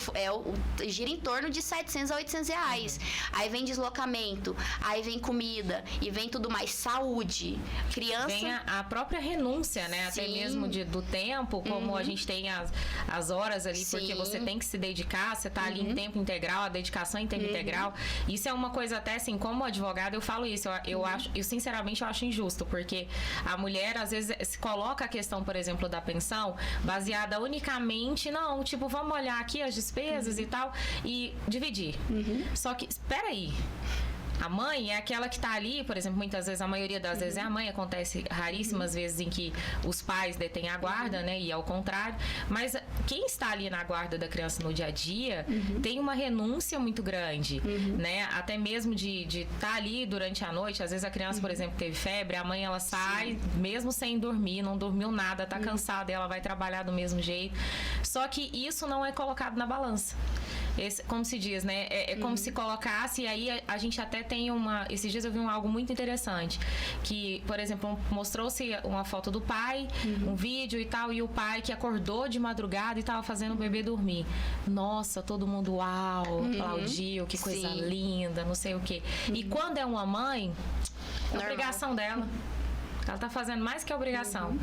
gira em torno de 700 a 800 reais. Aí vem deslocamento, aí vem comida, e vem tudo mais. Saúde. Criança... Vem a própria renúncia, né? Sim. Até mesmo do tempo, como a gente tem as horas ali, Sim. porque você tem que se dedicar, você tá ali em tempo integral, a dedicação em tempo integral. Isso é uma coisa até assim, como advogada eu falo isso, eu sinceramente eu acho injusto, porque a mulher às vezes se coloca a questão, por exemplo, da pensão, baseada unicamente, tipo, vamos olhar aqui as despesas e tal, e dividir. Só que, espera aí. A mãe é aquela que está ali, por exemplo, muitas vezes, a maioria das vezes é a mãe, acontece raríssimas vezes em que os pais detêm a guarda, né, e ao contrário, mas quem está ali na guarda da criança no dia a dia tem uma renúncia muito grande, né, até mesmo de estar ali durante a noite. Às vezes a criança, por exemplo, teve febre, a mãe ela sai, mesmo sem dormir, não dormiu nada, tá cansada, ela vai trabalhar do mesmo jeito, só que isso não é colocado na balança. Como se diz, né? É como se colocasse, e aí a gente até tem esses dias eu vi algo muito interessante, que, por exemplo, mostrou-se uma foto do pai, um vídeo e tal, e o pai que acordou de madrugada e estava fazendo o bebê dormir. Nossa, todo mundo, uau, aplaudiu, que coisa linda, não sei o quê. E quando é uma mãe, é obrigação dela. Ela tá fazendo mais que a obrigação.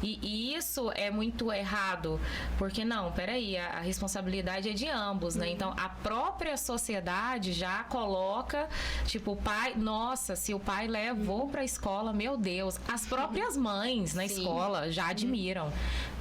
E isso é muito errado, porque peraí, a responsabilidade é de ambos, né? Então, a própria sociedade já coloca, tipo, o pai, nossa, se o pai levou pra escola, meu Deus, as próprias mães na escola já admiram.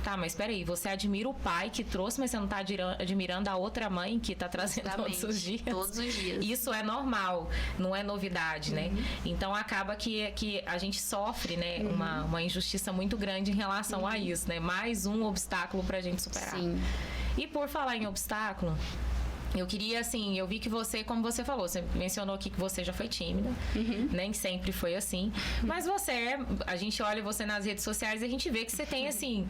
Tá, mas peraí, você admira o pai que trouxe, mas você não tá admirando a outra mãe que tá trazendo todos os dias? Todos os dias. Isso é normal, não é novidade, né? Então, acaba que a gente sofre, né, uma injustiça muito grande em relação a isso, né? Mais um obstáculo pra gente superar. Sim. E por falar em obstáculo, Eu queria, assim, eu vi que você, como você falou, você mencionou aqui que você já foi tímida, nem sempre foi assim, mas a gente olha você nas redes sociais e a gente vê que você tem, assim,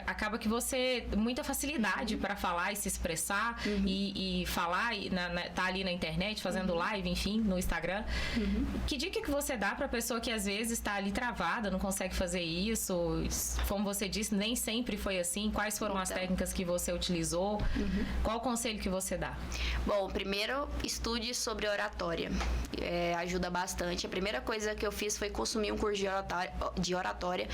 acaba que você, muita facilidade para falar e se expressar e falar, tá ali na internet, fazendo live, enfim, no Instagram. Que dica que você dá pra pessoa que às vezes está ali travada, não consegue fazer isso? Como você disse, nem sempre foi assim. Quais foram as técnicas que você utilizou? Qual o conselho que você dá? Bom, primeiro, estude sobre oratória. Ajuda bastante. A primeira coisa que eu fiz foi consumir um curso de oratória.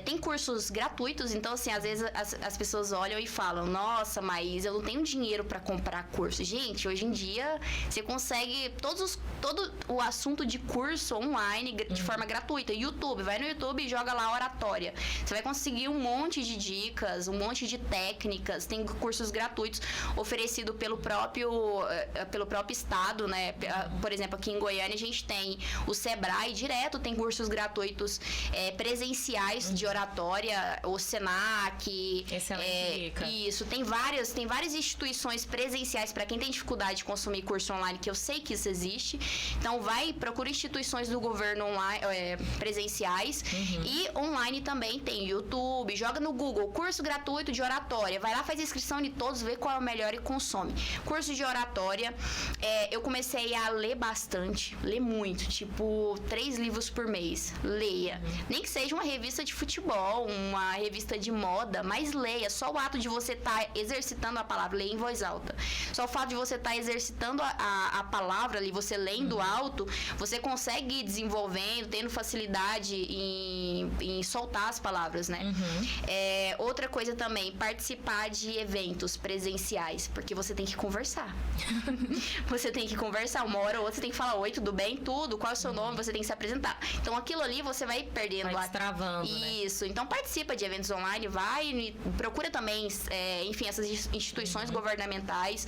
Tem cursos gratuitos, então, assim, às vezes as pessoas olham e falam, nossa, mas eu não tenho dinheiro para comprar curso. Gente, hoje em dia, você consegue todo o assunto de curso online de forma gratuita. YouTube, vai no YouTube e joga lá oratória. Você vai conseguir um monte de dicas, um monte de técnicas. Tem cursos gratuitos oferecido pelo próprio estado, né? Por exemplo, aqui em Goiânia a gente tem o Sebrae, direto tem cursos gratuitos presenciais de oratória, o Senac. Excelente dica. Isso, tem várias instituições presenciais para quem tem dificuldade de consumir curso online, que eu sei que isso existe. Então procura instituições do governo online, presenciais e online também tem YouTube, joga no Google, curso gratuito de oratória, vai lá, faz inscrição de todos, vê qual é o melhor e consome. Curso de oratória, eu comecei a ler bastante, ler muito, tipo 3 livros por mês, leia. Nem que seja uma revista de futebol, uma revista de moda, mas leia. Só o ato de você estar exercitando a palavra, leia em voz alta. Só o fato de você estar exercitando a palavra ali, você lendo alto, você consegue ir desenvolvendo, tendo facilidade em soltar as palavras, né? Outra coisa também, participar de eventos presenciais, porque você tem que conversar. Você tem que conversar, uma hora ou outra você tem que falar, oi, tudo bem? Tudo, qual é o seu nome? Você tem que se apresentar. Então aquilo ali você vai perdendo. Vai destravando, isso, né? Então participa de eventos online, procura também, enfim, essas instituições governamentais.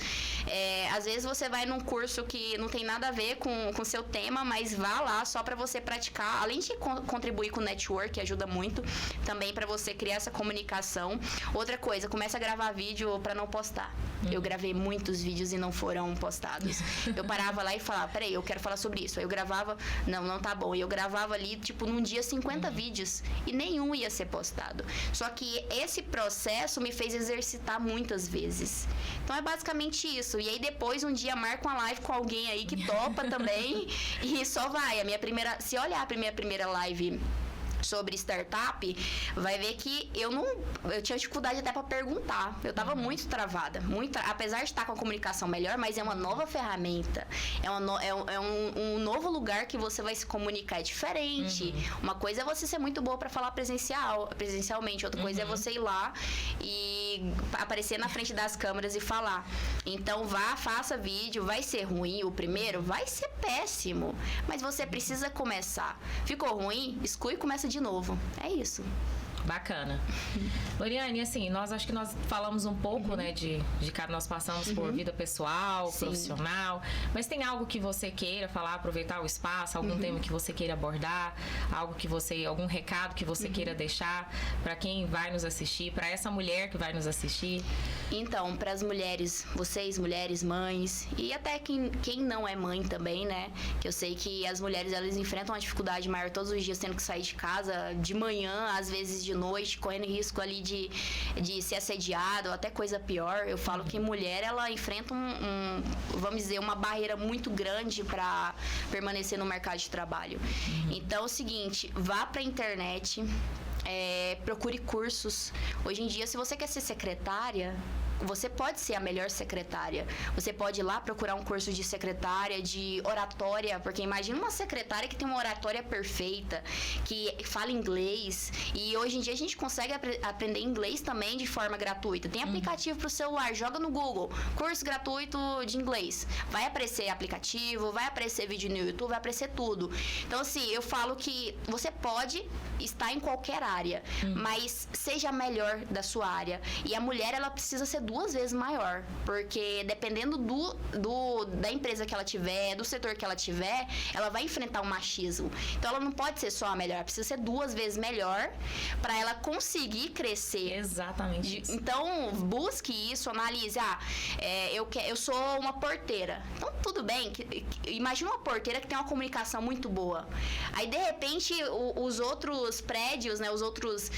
Às vezes você vai num curso que não tem nada a ver com o seu tema, mas vá lá só para você praticar, além de contribuir com o network, que ajuda muito, também para você criar essa comunicação. Outra coisa, começa a gravar vídeo para não postar. Eu gravei muitos vídeos e não foram postados. Eu parava lá e falava, peraí, eu quero falar sobre isso. Aí eu gravava, não tá bom. E eu gravava ali, tipo, num dia 50 vídeos e nenhum ia ser postado. Só que esse processo me fez exercitar muitas vezes. Então é basicamente isso. E aí depois, um dia, marco uma live com alguém aí que topa também e só vai. Se olhar a minha primeira live sobre startup, vai ver que eu tinha dificuldade até para perguntar. Eu tava muito travada, apesar de estar com a comunicação melhor, mas é uma nova ferramenta, é um novo lugar que você vai se comunicar, é diferente. Uma coisa é você ser muito boa para falar presencialmente, outra coisa é você ir lá e aparecer na frente das câmeras e falar. Então faça vídeo, vai ser ruim o primeiro, vai ser péssimo, mas você precisa começar. Ficou ruim? Exclui e começa de novo. É isso. Bacana. Loriane, assim, acho que nós falamos um pouco, né, de cada nós passamos por vida pessoal, profissional, mas tem algo que você queira falar, aproveitar o espaço, algum tema que você queira abordar, algum recado que você queira deixar para quem vai nos assistir, para essa mulher que vai nos assistir? Então, para as mulheres, vocês, mulheres, mães, e até quem não é mãe também, né, que eu sei que as mulheres, elas enfrentam uma dificuldade maior todos os dias, tendo que sair de casa de manhã, às vezes de noite, correndo risco ali de ser assediado ou até coisa pior. Eu falo que mulher, ela enfrenta vamos dizer, uma barreira muito grande para permanecer no mercado de trabalho. Então é o seguinte, vá para a internet, procure cursos. Hoje em dia, se você quer ser secretária, você pode ser a melhor secretária. Você pode ir lá procurar um curso de secretária, de oratória, porque imagina uma secretária que tem uma oratória perfeita, que fala inglês. E hoje em dia a gente consegue aprender inglês também de forma gratuita. Tem aplicativo para o celular, joga no Google, curso gratuito de inglês. Vai aparecer aplicativo, vai aparecer vídeo no YouTube, vai aparecer tudo. Então, assim, eu falo que você pode estar em qualquer área, mas seja a melhor da sua área. E a mulher, ela precisa ser 2 vezes maior. Porque dependendo da empresa que ela tiver, do setor que ela tiver, ela vai enfrentar o machismo. Então ela não pode ser só a melhor, precisa ser 2 vezes melhor para ela conseguir crescer. Exatamente isso. Então, busque isso, analise. Eu sou uma porteira. Então, tudo bem. Imagina uma porteira que tem uma comunicação muito boa. Aí, de repente, os outros prédios, né, os outros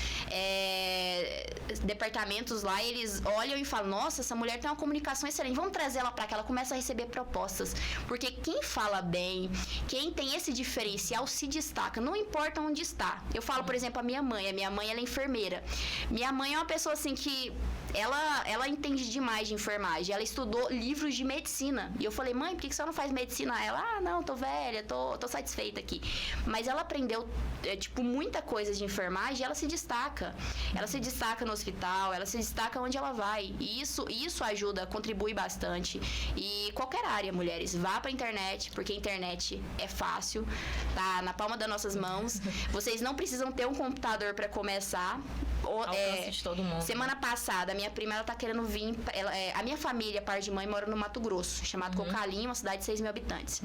departamentos lá, eles olham e falam, nossa, essa mulher tem uma comunicação excelente, vamos trazer ela para cá. Ela começa a receber propostas. Porque quem fala bem, quem tem esse diferencial se destaca, não importa onde está. Eu falo, por exemplo, a minha mãe ela é enfermeira. Minha mãe é uma pessoa assim que ela entende demais de enfermagem. Ela estudou livros de medicina. E eu falei, mãe, por que você não faz medicina? Ela, não, tô velha, tô satisfeita aqui. Mas ela aprendeu, muita coisa de enfermagem e ela se destaca. Ela se destaca no hospital, ela se destaca onde ela vai. E isso ajuda, contribui bastante. E qualquer área, mulheres, vá pra internet, porque a internet é fácil, tá na palma das nossas mãos. Vocês não precisam ter um computador para começar. De todo mundo. Semana passada, a minha prima, ela tá querendo vir. A minha família, parte de mãe, mora no Mato Grosso, chamado Cocalinho, uma cidade de 6 mil habitantes.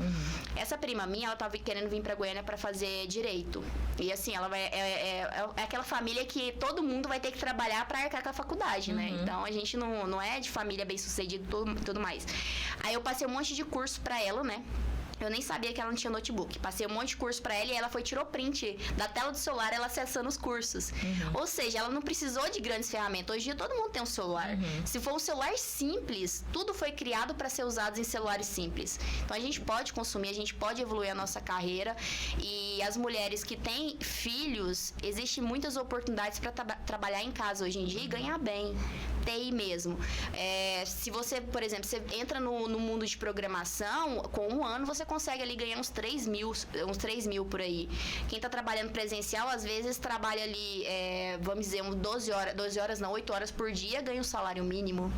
Essa prima minha, ela tava querendo vir pra Goiânia pra fazer direito. E assim, ela vai. É aquela família que todo mundo vai ter que trabalhar pra arcar com a faculdade, né? Então a gente não é de família bem sucedida e tudo mais. Aí eu passei um monte de curso pra ela, né? Eu nem sabia que ela não tinha notebook. Passei um monte de curso pra ela e ela tirou print da tela do celular, ela acessando os cursos. Ou seja, ela não precisou de grandes ferramentas. Hoje em dia todo mundo tem um celular. Se for um celular simples, tudo foi criado para ser usado em celulares simples. Então a gente pode consumir, a gente pode evoluir a nossa carreira. E as mulheres que têm filhos, existem muitas oportunidades para trabalhar em casa hoje em dia e ganhar bem. TI mesmo. Se você, por exemplo, você entra no mundo de programação, com 1 ano você consegue ali ganhar uns 3 mil por aí. Quem tá trabalhando presencial, às vezes trabalha ali, vamos dizer, 8 horas por dia, ganha um salário mínimo.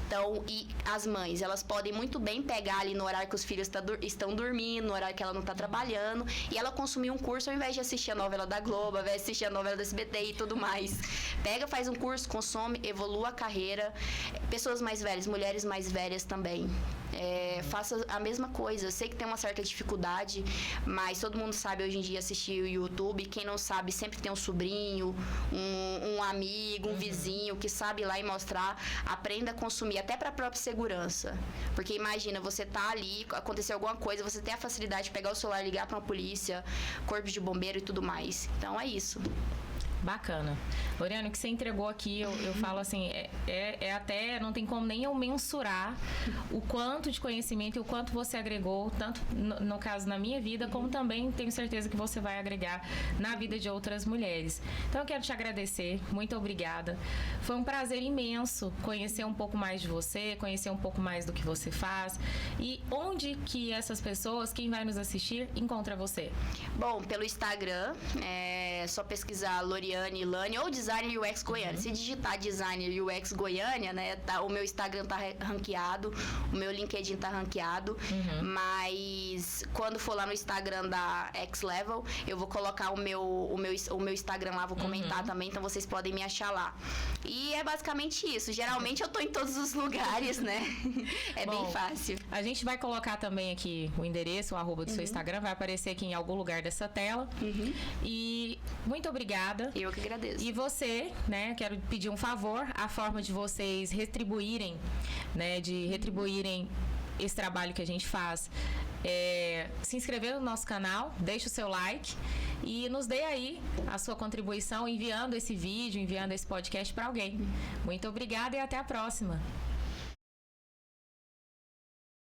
Então, e as mães, elas podem muito bem pegar ali no horário que os filhos estão dormindo, no horário que ela não está trabalhando, e ela consumir um curso ao invés de assistir a novela da Globo, ao invés de assistir a novela do SBT e tudo mais. Pega, faz um curso, consome, evolua a carreira. Pessoas mais velhas, mulheres mais velhas também. Faça a mesma coisa. Eu sei que tem uma certa dificuldade, mas todo mundo sabe hoje em dia assistir o YouTube. Quem não sabe, sempre tem um sobrinho, um amigo, um vizinho que sabe ir lá e mostrar. Aprenda a consumir, até para a própria segurança. Porque imagina, você tá ali, aconteceu alguma coisa, você tem a facilidade de pegar o celular, ligar para uma polícia, corpo de bombeiro e tudo mais. Então é isso. Bacana. Loriane, o que você entregou aqui, eu falo assim, até, não tem como nem eu mensurar o quanto de conhecimento e o quanto você agregou, tanto no caso na minha vida, como também tenho certeza que você vai agregar na vida de outras mulheres. Então eu quero te agradecer, muito obrigada. Foi um prazer imenso conhecer um pouco mais de você, conhecer um pouco mais do que você faz e onde que essas pessoas, quem vai nos assistir, encontra você. Bom, pelo Instagram, é só pesquisar Loriane Ilane ou Designer UX Goiânia. Se digitar Designer UX Goiânia, né, o meu Instagram tá ranqueado, o meu LinkedIn tá ranqueado, mas quando for lá no Instagram da X Level, eu vou colocar o meu Instagram lá, vou comentar também, então vocês podem me achar lá. E é basicamente isso. Geralmente eu tô em todos os lugares, né? Bom, bem fácil. A gente vai colocar também aqui o endereço, o @ do seu Instagram, vai aparecer aqui em algum lugar dessa tela. E muito obrigada. Eu que agradeço. E você, né, quero pedir um favor, a forma de vocês retribuírem, né, de retribuírem esse trabalho que a gente faz, se inscrever no nosso canal, deixe o seu like e nos dê aí a sua contribuição enviando esse vídeo, enviando esse podcast para alguém. Muito obrigada e até a próxima.